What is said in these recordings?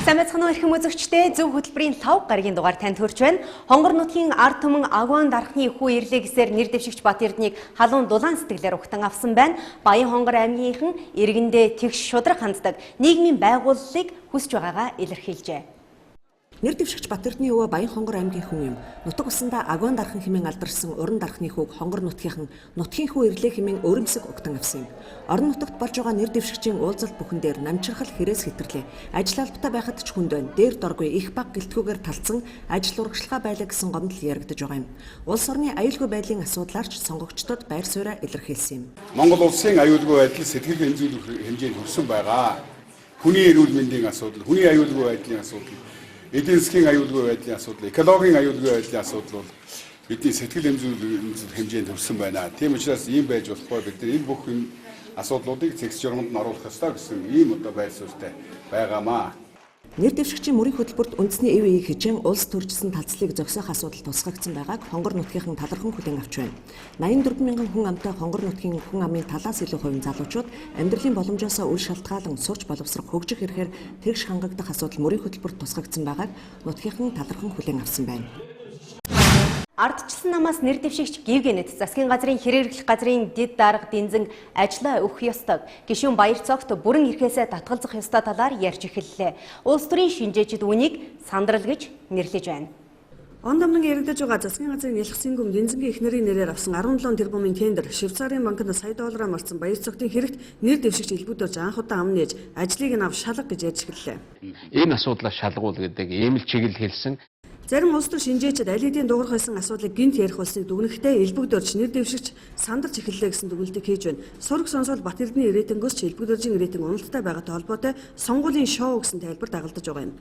Сайн байцгаана уу эрхэм үзэгчдээ, зөв хөтөлбөрийн 5 гарагийн дугаар танд хүрч байна. Хонгор нутгийн ард түмэн Агуан дархны хүү ирлээ гэсээр нэр дэвшигч Батэрднийг халуун дулаан сэтгэлээр ухтан авсан байна. Баян хонгор аймгийнхан иргэндээ тэгш шудраг ханддаг нийгмийн байгууллагыг хүсэж байгаагаа илэрхийлжээ. Нэр дэвшигч Батэрдний өвөө Баян хонгор аймгийн хүн юм. Нутаг усандаа Агуан дархан хэмээн алдарсан уран дархны хүүг хонгор нутгийнхан нутгийн хүү ирлээ хэмээн өрөмсөг угтан авсан юм. Орон нутагт болж байгаа нэр дэвшигчийн уулзалт бүхэн дээр намжирхал хэрэгс хэтэрлээ. Ажил албатай байхад ч хүнд байна. Дээр доргүй их баг гэлтгүүгээр талцсан ажил урагшлага байлаа гэсэн гомдол яригдж байгаа юм. Улс орны аюулгүй байдлын асуудлаарч сонгогчдод байр сууриа илэрхийлсэн юм. Монгол улсын аюулгүй байдал сэтгэл хэмжүүлэх хэмжээнд хүрсэн байгаа. Хүний эрүүл мэндийн асуудал, хүний аюулгүй байдлын асуудал, эдийн засгийн аюулгүй байдлын асуудал, экологийн аюулгүй байдлын асуудал бол бидний сэтгэл хэмжүүлэх хэмжээнд хүрсэн байна. Тийм учраас ийм байж болохгүй бид нар энэ бүх асуудлуудыг зэгс журманд нь оруулах ёстой гэсэн ийм одоо байр суурьтай байгаамаа. Нэр дэвшигчийн мөрийн хөтөлбөрт үндэсний ЭВ-ийн хичээн улс төржсөн талцлыг зогсоох асуудал тусгагдсан байгааг хонгор нутгийнхан талархан хүлээн авч байна. 84 мянган хүн амтай хонгор нутгийн хүн амын талаас илүү хувийн залуучууд амьдралын боломжоос үл шалтгаалan сурч боловсрох хөгжих эрхээр тэгш хангагдах асуудал мөрийн хөтөлбөрт тусгагдсан байгааг нутгийнхан талархан хүлээн авсан байна. Ардчилсан намаас нэр дэвшигч Гивгэнэт засгийн газрын хэрэглэх газрын дэд дарга дэнзэн ажлаа өгөх ёстойг гишүүн Баяр цогт бүрэн эрхээсээ татгалзах ёстой талаар ярьж эхэллээ. Улс төрийн шинжээчид үүнийг сандрал гэж нэрлэж байна. Он домнон яригдаж байгаа засгийн газрын ялхсан гүм дэнзэнгийн эхнэрийн нэрээр авсан 17 тэрбумын тендер Швейцарын банкнд сая доллараар марсан Баяр цогтын хэрэгт нэр дэвшигч элбэгдүүлж анх удаа амн нээж ажлыг нь ав шалга гэж ярьж эхэллээ. Энэ асуудлаа шалгуул гэдэг ийм л чиглэл хэлсэн. Зарим улс төр шинжээчид аль хэдийн дуурах байсан асуудлыг гинт ярих болсныг дүгнэхдээ элбэгдөрч нэр дэвшигч сандарч эхэллээ гэсэн дүгнэлтийг хийж байна. Сураг сонсоод Батэрдний рейтингөөс ч элбэгдөржийн рейтинг уналттай байгаатай холбоотой сонгуулийн шоу гэсэн тайлбар дагалдаж байгаа юм.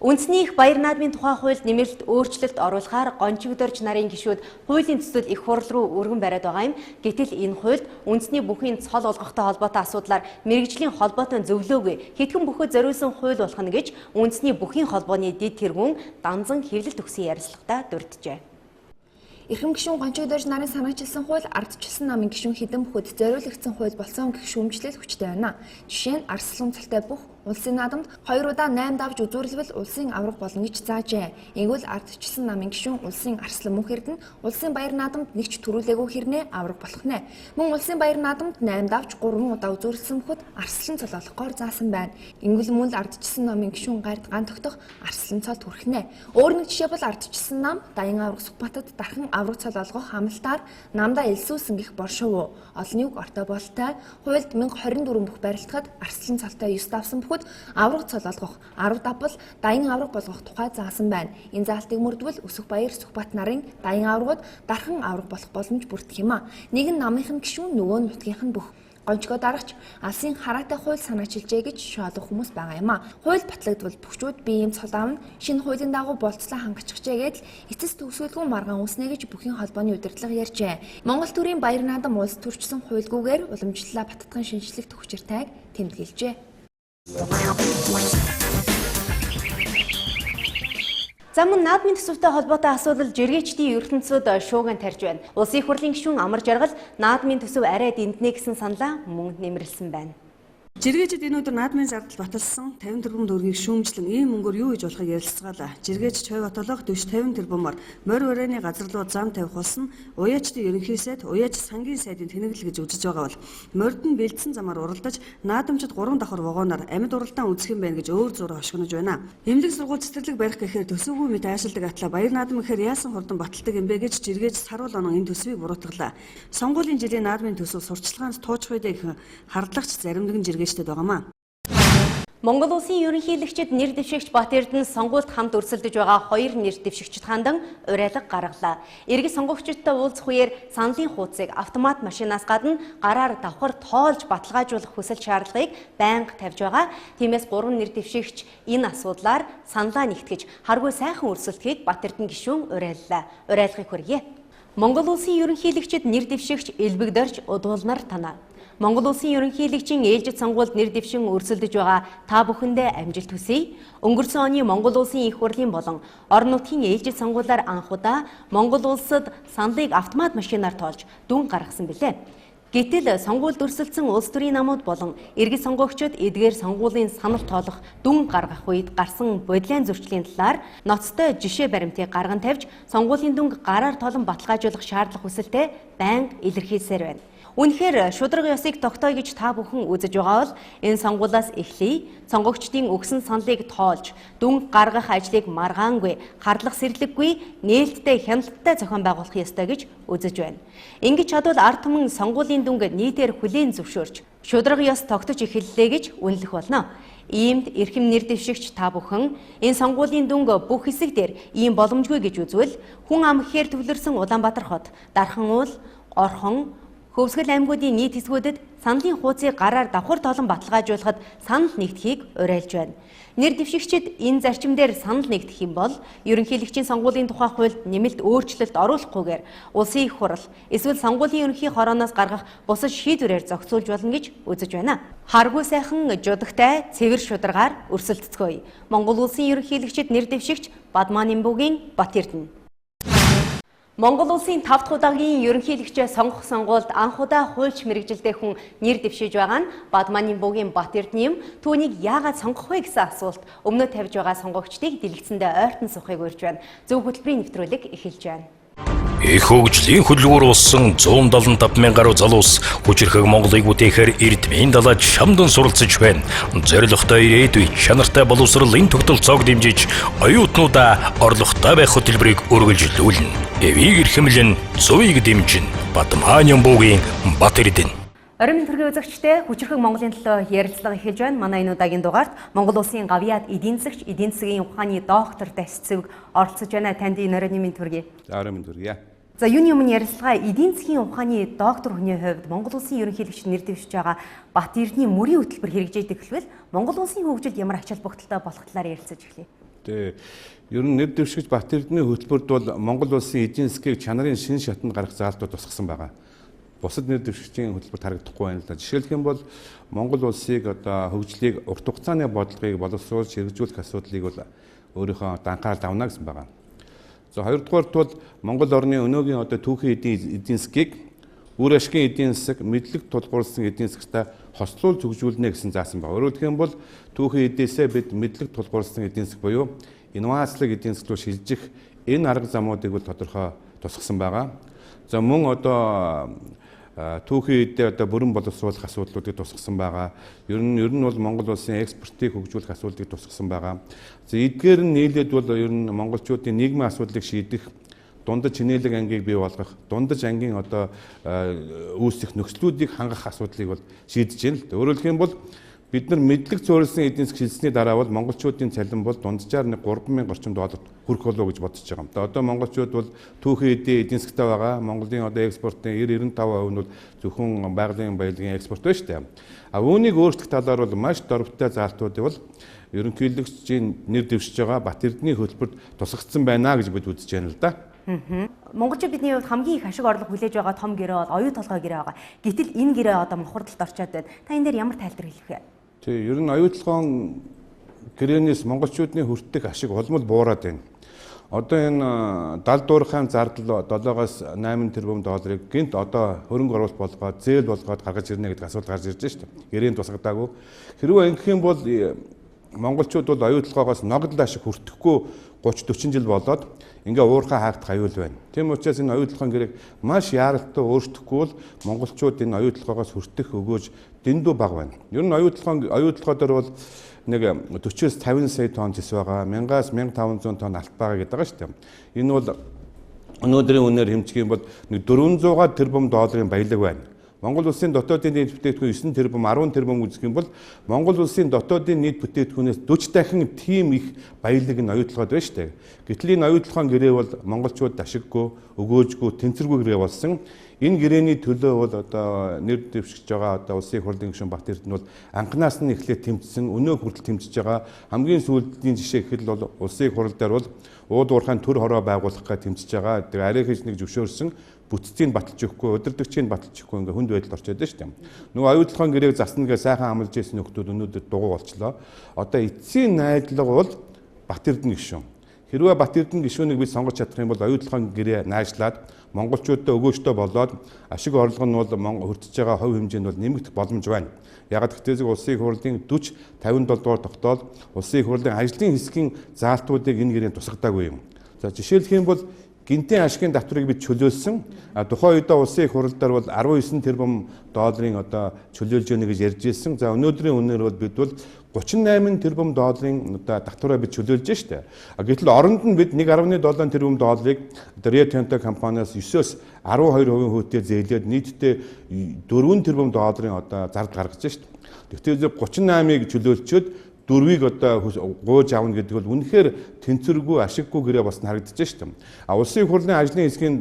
Үндэсний их баяр наадмын тухай хуульд нэмэлт өөрчлөлт оруулахаар гончигдорч нарын гишүүд хуулийн төсөлд их хурл руу өргөн бариад байгаа юм. Гэтэл энэ хуульд үндэсний бүхийн цол олгохтой холбоотой асуудлаар мэргэжлийн холбоотой зөвлөөгүй хэдхэн бүхөд зориулсан хууль болох нь гэж үндэсний бүхийн холбооны дэд тэргүүн Данзан хэвлэлт өгсөн ярилцлагатаа дурджээ. Эрхэм гишүүн гончигдорж нарын санаачилсан хууль ардчилсан намын гишүүн хэдэн бүхэд зориулагдсан хууль болсон гэх шүүмжлэл хүчтэй байна. Жишээ нь арслан цалтай бүх улсын наадамд 2 удаа 8 давж үзүүлбэл улсын авраг болно гэж заажээ. Ингэвэл ардчилсан намын гишүүн улсын арслан мөнх эрдэнэ улсын баяр наадамд нэгч төрүүлээгүй хэрнээ авраг болох нэ. Мөн улсын баяр наадамд 8 давж 3 удаа үзүүлсэн бүхэд арслан цол олохгоор заасан байна. Ингэвэл мөн л ардчилсан намын гишүүн гард ган тогтох арслан цол хүрэх нэ. Өөр нэг жишээ бол ардчилсан нам Даян авраг Сүхбаатад дархан авраг цол олгох хамлалтаар намдаа элсүүлсэн гэх боршоо. Олонний үг ортой болтой. Хуульд 1024 бүх барилдахад арслан цолтой 9 давсан бүхэд авраг цол олгох 10 давбал Даян авраг болгох тухай заасан байна. Энэ заалтыг мөрдвөл Өсөх Баяр Сүхбаат нарын Даян аврагууд дархан авраг болох боломж бүрдэх юм а. Нэг нь намынхан гишүүн, нөгөө нь нутгийнхан бүх. Гончгоо дарагч алсын хараатай хууль санаачилжээ гэж шоолох хүмүүс байгаа юм а. Хууль батлагдвал бүгчүүд бие юм цол аавна шинэ хуулийн дагуу болцлоо хангаччихжээ гэдэл эцэс төгсгөлгүй маргаан үснэ гэж бүхийн холбооны удирдлага ярьжээ. Монгол төрийн баяр наадам улс төрчсөн хуульгүйгээр уламжлалаа баттган шинжлэх төвчөртэйг тэмдэглэжээ. За мөн наадмын төсөвтэй холбоотой асуудал жиргээчдийн ертөнцөд шууган тарьж байна. Улсын их хурлын гишүүн Амар Жаргал наадмын төсөв арай дэнднэ гэсэн саналаа мөн нэмэрлсэн байна. Жиргээчид энэ өдөр наадмын зардал баталсан 50 тэрбум төгрөгийг шүүмжлэн ийм мөнгөөр юу хийж болохыг ярилцгаалаа. Жиргээч Чой Батолох 40-50 тэрбумаар морь барааны газар руу зам тавих болсон уяачдын ерөнхий сайд, уяач сангийн сайдын тэнэглэл гэж үзэж байгаа бол морьд нь бэлдсэн замаар уралдаж наадамчид 3 давхар вагоноор амьд уралдаан үзэх юм байна гэж өөр зураг хошгинож байна. Эмнэлэг сургууль цэцэрлэг барих гэхээр төсөвгүй мэт айшилдаг атла баяр наадам гэхээр яасан хурдан баталдаг юм бэ гэж жиргээч саруул онон энэ төсвийг буруутгалаа. Сонгуулийн жилийн наадмын төсөв сурчлагаанс туучих үедээ их хардлагч заримдаг нь жиргээчтэй байгаамаа. Монгол улсын ерөнхийлөгчид нэр дэвшигч Батэрдэн сонгуульд хамт өрсөлдөж байгаа 2 нэр дэвшигчд хандан уриалга гаргалаа. Иргэд сонгогчдод уулзах үеэр саналын хуудсыг автомат машинаас гадна гараар давхар тоолж баталгаажуулах хүсэл шаардлагыг байнга тавьж байгаа. Тиймээс 3 нэр дэвшигч энэ асуудлаар саналаа нэгтгэж харгүй сайхан өрсөлдөхийг Батэрдэн гишүүн уриаллаа. Уриалгыг хүргье. Монгол улсын ерөнхийлөгчид нэр дэвшигч элбэгдэрч удуулнаар танаа. Монгол улсын ерөнхийлөгчийн ээлжид сонгуульд нэр дэвшин өрсөлдөж байгаа та бүхэндээ амжилт хүсье. Өнгөрсөн оны Монгол улсын их хурлын болон орон нутгийн ээлжид сонгуулиар анх удаа Монгол улсад саналыг автомат машинаар тоолж дүн гаргасан билээ. Гэтэл сонгуульд өрсөлдсөн улс төрийн намууд болон иргэд сонгогчид эдгээр сонгуулийн санал тоолох дүн гаргах үед гарсан бодлын зөрчлийн талаар ноцтой жишээ баримтыг гарган тавьж сонгуулийн дүнг гараар толон баталгаажуулах шаардлага хүсэлтэд байнга илэрхийлсээр байна. Үнэхээр шударга ёсыг тогтооё гэж та бүхэн үзэж байгаа бол энэ сонгуулиас эхлэе. Сонгогчдын өгсөн саналыг тоолж, дүн гаргах ажлыг маргаангүй, харлах сэрэлэггүй, нээлттэй хяналттай зохион байгуулах ёстой гэж үзэж байна. Ингэж чадвал ард түмэн сонгуулийн дүнг нийтээр хүлээн зөвшөөрч, шударга ёс тогтож эхэллээ гэж үнэлэх болно. Иймд эрхэм нэр дэвшигч та бүхэн энэ сонгуулийн дүнг бүх хэсэг дээр ийм боломжгүй гэж үзвэл хүн ам гэхээр төвлөрсөн Улаанбаатар хот, Дархан уул, Орхон, Хөвсгөл аймагуудын нийт хэсгүүдэд саналын хуудсыг гараар давхар толон баталгаажуулахад санал нэгдэхийг уриалж байна. Нэр дэвшигчид энэ зарчим дээр санал нэгдэх юм бол ерөнхийлөгчийн сонгуулийн тухай хуульд нэмэлт өөрчлөлт оруулахгүйгээр улсын их хурал эсвэл сонгуулийн ерөнхий хорооноос гаргах бусад шийдвэрээр зохицуулж болно гэж үзэж байна. Харгуй сайхан жудагтай цэвэр шударгаар өрсөлдөцгөөе. Монгол улсын ерөнхийлөгчид нэр дэвшигч Бадман Имбүүгийн Бат Эрдэнэ. Монгол улсын 5 дахь удаагийн ерөнхийлөгчөө сонгох сонгуульд анх удаа хуульч мэрэгжилтэй хүн нэр дэвшиж байгаа нь Бадман Имбүүгийн Бат Эрдэнэ юм. Түүнийг яагаад сонгох вэ гэсэн асуулт өмнө тавьж байгаа сонгогчдыг дэлгэцэндээ ойртон сухыг урьж байна. Зөв хөтөлбөрийн нэвтрүүлэг эхэлж байна. Их хөгжлийн хөдөлгүүр болсон 175 мянган гаруй залуус хүчирхэг Монголыг бүтээхээр эрдмийн далайд шамдан суралцж байна. Зорилготой ирээдүй чанартай боловсролын тогтолцоог дэмжиж, оюутнуудаа орлоготой байх хөтөлбөрийг үргэлжлүүлнэ. Эвийг эрхэмлэн, зүйг дэмжин. Бадман Имбүүгийн Бат Эрдэнэ. Орон төргийн үзэгчтэй хүчирхэг Монголын төлөө ярилцлага эхэлж байна. Манай энэ удаагийн дугаарт Монгол улсын гавьяад эдийн засагч, эдийн засгийн ухааны доктор Дас Цэвэг оролцож байна. Танд энэ оройн минь төргий. Оройн минь төргий. За юуны өмнө ярилцлага эдийн засгийн ухааны доктор хүний хувьд Монгол улсын ерөнхийлөгч нэр дэвшиж байгаа Бат Эрдэнэ мөрийн хөтөлбөр хэрэгжиж эхлэвэл Монгол улсын хөгжилд ямар ач холбогдолтой болох талаар ярилцаж эхлэе. Тэгээ ер нь нэр дэвшигч Бат Эрдэнэ хөтөлбөрд бол Монгол улсын эдийн засгийг чанарын шинэ шатанд гаргах заалтууд тусгасан байгаа. Бусад нэр дэвшигчийн хөтөлбөр харагдахгүй байна л да. Жишээлх юм бол Монгол улсыг одоо хөгжлийг урт хугацааны бодлогыг боловсруулж хэрэгжүүлэх асуудлыг бол өөрийнхөө данхаар давна гэсэн байгаа. За хоёрдугаарт бол Монгол орны өнөөгийн одоо түүхийн эдийн засгийг үр ашигын эдийн засаг, мэдлэг тулгуурласан эдийн засагтай хослуулж хөгжүүлнэ гэсэн заасан байна. Өөрөөр хэлбэл бол түүхийн эдээсээ бид мэдлэг тулгуурласан эдийн засаг буюу инновацлог эдийн засаг руу шилжих энэ арга замуудыг бол тодорхой тусгасан байгаа. За мөн одоо түүхийн эдээ одоо бүрэн боловсруулах асуудлуудыг тусгасан байгаа. Ер нь бол Монгол улсын экспортыг хөгжүүлэх асуудлыг тусгасан байгаа. За эдгээр нь нийлээд бол ер нь монголчуудын нийгмийн асуудлыг шийдэх, дундаж хинээлэг ангийг бий болгох, дундаж ангийн одоо үүсэх нөхцлүүдийг хангах асуудлыг бол шийдэж байна л да. Өөрөөр хэлбэл бол бид нар мэдлэг зөөлсөн эдийн засаг шилжсэний дараа бол монголчуудын цалин бол дунджаар нэг 3000 орчим долларт хүрэх болов гэж бодож байгаа юм. Одоо монголчууд бол түүхийн эдийн засагтай байгаа. Монголын одоо экспортын 90-95% нь бол зөвхөн байгалийн баялагын экспорт байна шүү дээ. А үүнийг өөрчлөх талаар бол маш дорвитой заалтуудыг бол ерөнхийлөгчийн нэр дэвшиж байгаа Бат Эрдэнэ хөтөлбөрт тусгагдсан байна гэж бид үзэж байна л да. Монголчууд бидний хувьд хамгийн их ашиг орлого хүлээж байгаа том гэрээ бол оюу толгой гэрээ байгаа. Гэтэл энэ гэрээ одоо мохордолд орчоод байна. Та энэ дээр ямар тайлбар хэлэх вэ? Тий, ер нь оюутлогын гэрээнээс монголчуудын хүртэх ашиг улмал буураад байна. Одоо энэ далд дуурхайн зардал 7-8 тэрбум долларыг гинт одоо хөрөнгө оруулалт болгоод зээл болгоод гаргаж ирнэ гэдэг асуулт гарч ирж байна шүү дээ. Гэрээнд тусгадаагүй. Хэрвээ ингэх юм бол монголчууд бол оюутлогоос ногдол ашиг хүртэхгүй 30-40 жил болоод ингээ уурхай хаагдах аюул байна. Тийм учраас энэ оюутлогын гэрээг маш яаралтай өөрчлөхгүй бол монголчууд энэ оюутлогоос хүртэх өгөөж дэндүү бага байна. Ер нь оюутлогоо дээр бол нэг 40-50 сая тонн зэс байгаа, 1000-аас 1500 тонн алт байгаа гэдэг байгаа шүү дээ. Энэ бол өнөөдрийн үнээр хэмжих юм бол нэг 400 тэрбум долларын баялаг байна. Монгол улсын дотоодын нийт бүтээгдэхүүн 9 тэрбум 10 тэрбум үзэх юм бол Монгол улсын дотоодын нийт бүтээгдэхүүнээс 40 дахин тийм их баялаг нь оюутлогод байна шүү дээ. Гэтэл энэ оюутлогын гэрээ бол монголчууд ашиггүй, өгөөжгүй, тэнцвэргүй гэрээ болсон. Энэ гэрээний төлөө бол одоо нэр дэвшиж байгаа одоо улсын их хурлын гишүүн Бат Эрдэнэ бол анханаас нь эхлээд тэмцсэн, өнөө хүртэл тэмцэж байгаа. Хамгийн сүүлийн жишээ гэхэд бол улсын их хурл дээр бол ууд уурхайн төр хороо байгуулах гэж тэмцэж байгаа. Тэгээ арай хийж нэг зөвшөөрсөн бүтцийг баталж өгөхгүй, удирдагчийг баталж өгөхгүй ингээ хүнд байдалд орчод байна шүү дээ. Нөгөө оюутлогын гэрээг засна гэж сайхан амлаж ирсэн нөхдүүд өнөөдөр дугуй болчлоо. Одоо эцсийн найдлага бол Бат Эрдэнэ гишүүн. Хэрвээ Бат Эрдэнэ гишүүнийг бид сонгож чадах юм бол оюутлахын гэрээ наажлаад монголчуудад өгөөжтэй болоод ашиг орлого нь бол хүртэж байгаа хувь хэмжээнд бол нэмэгдэх боломж байна. Ягаад гэвэл улсын их хурлын 40-57 дугаар тогтоол улсын их хурлын ажлын хэсгийн заалтуудыг энэ гэрээнд тусгадаагүй юм. За жишээлх юм бол гинтийн ашигын татварыг бид чөлөөлсөн. Тухайн үедээ улсын их хурлаар бол 19 тэрбум долларын одоо чөлөөлж өгнө гэж ярьж ирсэн. За өнөөдрийн үнээр бол бид бол 38 тэрбум долларын одоо татвараа бид чөлөөлж штэ. Гэтэл оронд нь бид 1.7 тэрбум долларыг Rio Tinto компаниас 9-өөс 12% хөөтөөр зээлээд нийтдээ 4 тэрбум долларын одоо зард гаргаж штэ. Тэгвэл 38-ыг чөлөөлчөөд 4-ийг одоо гуйж авна гэдэг бол үнэхээр тэнцвэргүй ашиггүй гэрээ болсон харагдаж штэ. Улсын их хурлын ажлын хэсгийн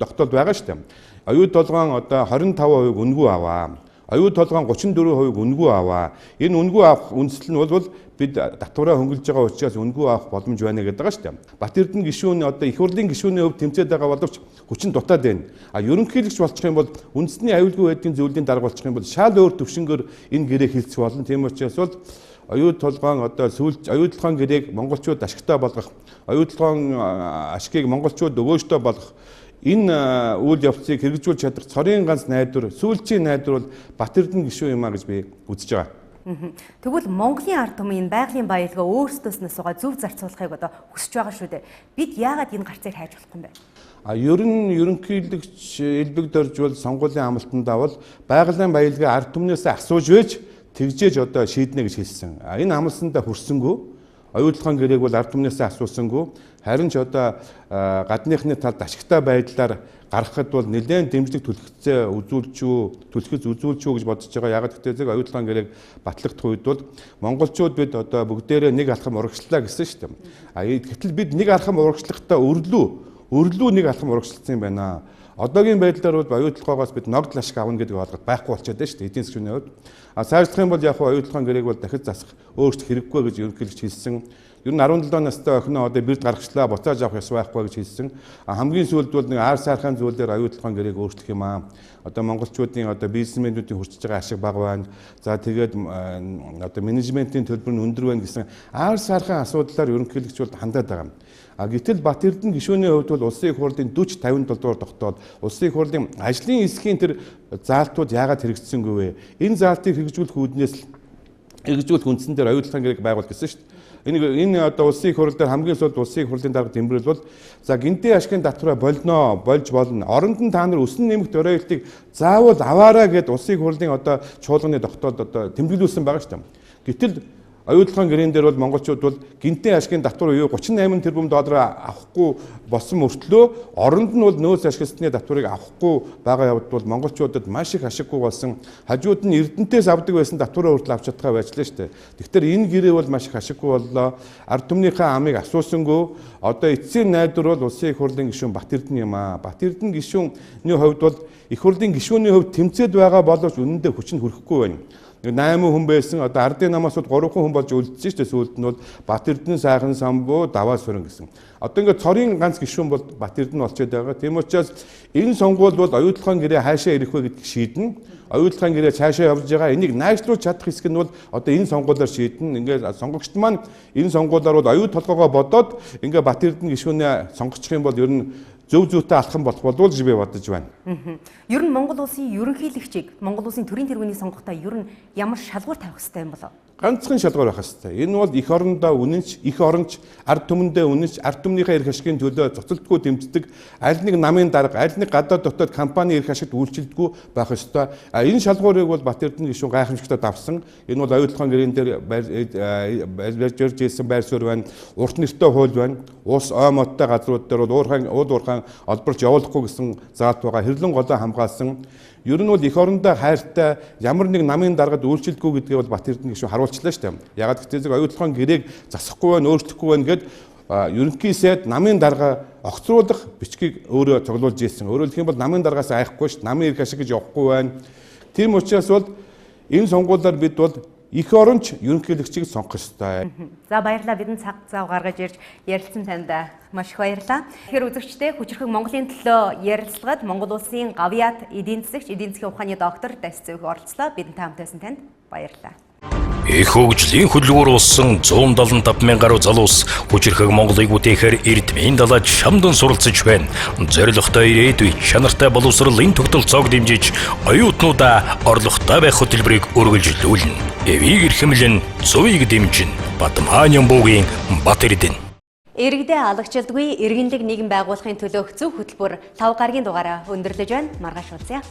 тогтоолд байгаа штэ. Оюу толгойн одоо 25% үнгүй аваа. Оюу толгойн 34% үнгүй аваа. Энэ үнгүй авах үндэслэл нь бол бид татвараа хөнгөлж байгаа учраас үнгүй авах боломж байна гэдэг байгаа штэ. Бат Эрдэнэ гишүүн одоо их хурлын гишүүний хувьд тэмцээд байгаа боловч хүчин дутаад байна. Ерөнхийлөгч болчих юм бол үндэсний аюулгүй байдлын зөвлөлийн дарга болчих юм бол шал өөр төвшнгөр энэ гэрээ хэлцэх болно. Тийм учраас бол оюу толгойн одоо оюутлахын гэрээг монголчууд ашигтай болгох, оюутлахын ашигыг монголчууд өгөөжтэй болгох энэ үйл явцыг хэрэгжүүлж чадах цорын ганц найдвар, сүүлчийн найдвар бол Бат Эрдэнэ гишүүн юм а гэж би үзэж байгаа. Тэгвэл Монголын ард түмэн байгалийн баялгаа өөрсдөөс нь асуугаа зөв зарцуулахыг одоо хүсэж байгаа шүү дээ. Бид яагаад энэ гарцыг хайж болохгүй юм бэ? Ер нь ерөнхийлөгч элбэг дөржвол сонгуулийн амлалтандаа бол байгалийн баялгаа ард түмнээс асууж байж тэгжээж одоо шийднэ гэж хэлсэн. Энэ амлалтандаа хүрсэнгүй. Оюутлахын гэрээг бол ард түмнээс асуусангүй. Харин ч одоо гадныхны талд ашигтай байдлаар гаргахад бол нэлээд дэмжлэг түлхэцээ үзүүлж гэж бодож байгаа. Ягаад гэвэл оюутлахын гэрээг батлагдах үед бол монголчууд бид одоо бүгдээрээ нэг алхам урагшлаа гэсэн шүү дээ. Гэтэл бид нэг алхам урагшлахдаа өрлөө нэг алхам урагшлсан юм байна. Одоогийн байдлаар бол оюутлахоогоос бид ногдол ашиг авна гэдэг ойлголт байхгүй болчиход байна шүү дээ. Эдийн засгийн хувьд. Сайжрах юм бол яг оюутлахын гэрээг бол дахиж засах өөрчлөлт хэрэггүй гэж ерөнхийлөгч хэлсэн. Ер нь 17 настай охиноо одоо бэрд гаргачлаа, буцааж авах ёс байхгүй гэж хэлсэн. Хамгийн сүүлд бол нэг ар саархайн зүйлээр оюутлахын гэрээг өөрчлөх юм аа. Одоо монголчуудын одоо бизнесмэнүүдийн хүрчиж байгаа ашиг бага байна. За тэгээд одоо менежментийн төлбөр нь өндөр байна гэсэн ар саархайн асуудлаар ерөнхийлөгч бол хандаад байгаа. Гэтэл Бат Эрдэнэ гишүүний хувьд бол улсын их хурлын 40-57 дугаар тогтоол улсын их хурлын ажлын хэсгийн тэр заалтууд яагаад хэрэгжсэнгүй вэ? Энэ заалтыг хэрэгжүүлэх үндсэн дээр оюутлахын гэрээг байгуул гэсэн шүү дээ. Энэ одоо улсын их хурл дээр хамгийн сүүлд улсын их хурлын дарга тэмдэглэл бол за гинтийн ашигын татвараа болж болно. Оронд нь та нар өсөн нэмэгт оройлтыг заавал аваарай гэд улсын их хурлын одоо чуулганы тогтоолд одоо тэмдэглүүлсэн байгаа шүү дээ. Гэтэл оюутлахын гэрээн дээр бол монголчууд бол гинтийн ашигын татвар буюу 38 тэрбум доллар авахгүй болсон мөртлөө оронд нь бол нөөц ашиглалтны татварыг авахгүй байгаа явдал бол монголчуудад маш их ашиггүй болсон. Хажууд нь Эрдэнэтээс авдаг байсан татвараа хүртэл авч чадхаа байжлаа шүү дээ. Тэгэхээр энэ гэрээ бол маш их ашиггүй боллоо. Ард түмнийхээ амыг асуусангүй. Одоо эцсийн найдвар бол улсын их хурлын гишүүн Бат Эрдэнэ юм аа. Бат Эрдэнэ гишүүний хувьд бол их хурлын гишүүний хувьд тэмцээд байгаа боловч үнэндээ хүчин хүрэхгүй байна. 8 хүн байсан одоо ардын намаас 3 хүн болж үлдсэн шүү дээ. Сүүлд нь бол Бат Эрдэнэ сайхан самбуу даваа сүрэн гэсэн. Одоо ингээд цорын ганц гишүүн бол Бат Эрдэнэ болчиход байгаа. Тийм учраас энэ сонгуул бол оюутлахын гэрээ хаашаа ирэх вэ гэдгийг шийднэ. Оюутлахын гэрээ цаашаа явж байгаа. Энийг найшлуулж чадах хэсэг нь бол одоо энэ сонгуулиар шийднэ. Ингээд сонгогчд маань энэ сонгуулиар бол оюу толгоогоо бодоод ингээд Бат Эрдэнэ гишүүнээ сонгочих юм бол ер нь зөв зүйтэй алхам болох болов уу гэж би бодож байна. Ер нь Монгол улсын ерөнхийлөгчийг Монгол улсын төрийн тэргүүний сонгохдоо ер нь ямар шалгуур тавих хэрэгтэй юм болов? Ганцхан шалгуур байх хэрэгтэй. Энэ бол их орондоо үнэнч, их оронч, ард түмэндээ үнэнч, ард түмнийхээ эрх ашигын төлөө цоцолтгүй дэмждэг, аль нэг намын дарга, аль нэг гадаад дотоод компани эрх ашигт үйлчилдэггүй байх ёстой. Энэ шалгуурыг бол Бат Эрдэнэ гишүүн гайхамшигтай давсан. Энэ бол оюутлахын гэрээн дээр барьж ирсэн байр суурь байна, урт нэртэй хууль байна. Ус ой модтой газрууд дээр бол уурхайн олборч явуулахгүй гэсэн заалт байгаа. Хэрлэн голоо хамгаалсан. Ер нь бол их орондоо хайртай ямар нэг намын даргад үйлчлдэггүй гэдгийг бол Бат Эрдэнэ гишүүн харуулчлаа шүү дээ. Ягаад гэвэл оюутлахын гэрээг засахгүй байна, өөрчлөхгүй байна гэд ерөнхий сайд намын дарга огцруулах бичгийг өөрөө цуглуулж ийсэн. Өөрөөр хэлэх юм бол намын даргаас айхгүй шүү дээ. Намын эрх ашиг гэж явахгүй байна. Тийм учраас бол энэ сонгуулиар бид бол их оронч ерөнхийлөгчийг сонгох ёстой. За баярлалаа, бидэнд цаг зав гаргаж ирж ярилцсан танд маш их баярлалаа. Тэгэхээр үзэгчдээ хүчирхэг Монголын төлөө ярилцлагад Монгол улсын гавьяат эдийн засгийн ухааны доктор Дасцэвх оролцлоо. Бидэнд таамтайсан танд баярлалаа. Их хөгжлийн хөдөлгөөр болсон 175 мянган гаруй залуус хүчирхэг Монголыг бүтээхээр эрдмийн далайд шамдан суралцж байна. Зорилготой ирээдүй чанартай боловсролын тогтолцоог дэмжиж, оюутнуудаа орлоготой байх хөтөлбөрийг үргэлжлүүлнэ. Эвийг эрхэмлэн, зуйг дэмжин. Батмаан Ямбуугийн Бат Эрдэнэ. Иргэдээ алагчилдгүй иргэнлэг нийгэм байгуулахын төлөөх зөв хөтөлбөр 5 гарагийн дугаараа өндөрлөж байна. Маргааш уулзъя.